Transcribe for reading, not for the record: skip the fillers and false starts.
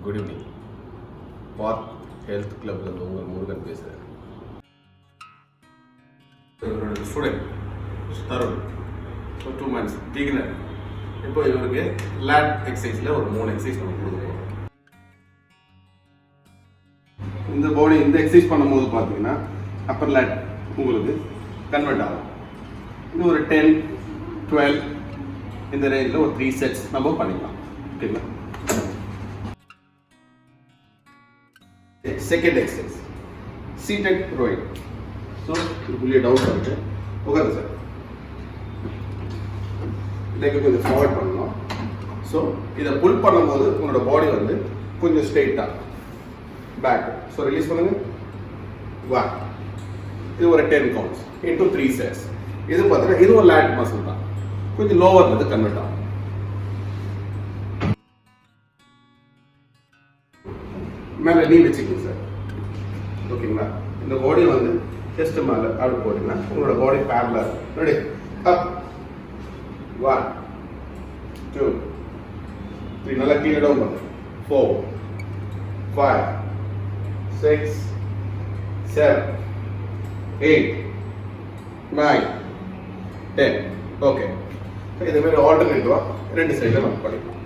Good evening. பார்த் health கிளப்ல உங்கள் முருகன் பேசுகிறேன். இவரோட student Tarun. So 2 months beginner. இப்போ இவருக்கு லேட் எக்ஸசைஸில் ஒரு 3 எக்ஸசைஸ் நம்ம கொடுக்க போகிறோம். இந்த பாடி இந்த எக்ஸசைஸ் பண்ணும்போது பார்த்தீங்கன்னா அப்பர் லேட் உங்களுக்கு கன்வெர்ட் ஆகும். இது ஒரு 10, 12 இந்த ரேஞ்சில் ஒரு 3 sets நம்ம பண்ணிக்கலாம். ஓகேங்களா? Second exercise seated rowing. So இதுக்குள்ளே டவுன் பண்ணிட்டு உட்காருங்க சார். இதை கொஞ்சம் ஃபார்வர்ட் பண்ணணும். ஸோ இதை புல் பண்ணும்போது உங்களோட பாடி வந்து கொஞ்சம் ஸ்ட்ரெயிட்டாக பேக். ஸோ ரிலீஸ் பண்ணுங்க. வா. இது ஒரு 10 counts into 3 sets. இது பார்த்தீங்கன்னா இது ஒரு லேட் மசில் தான். கொஞ்சம் லோவர் வந்து கன்வெர்ட் ஆகும். மேலே நீ வச்சுக்கோங்க சார். ஓகேங்களா? இந்த பாடி வந்து செஸ்ட் மேலே அப்படி போட்டிங்கன்னா உங்களோட பாடி பேரலர். ரெடி? அப். 1, 2, 3. நல்லா கீழே டவுன் பண்ணுங்க. 4, 5, 6, 7, 8, 9, 10. ஓகே. இதே மாதிரி ஆல்டர்னேட்டிவா 2 சைடில் நம்ம பண்ணிக்கலாம்.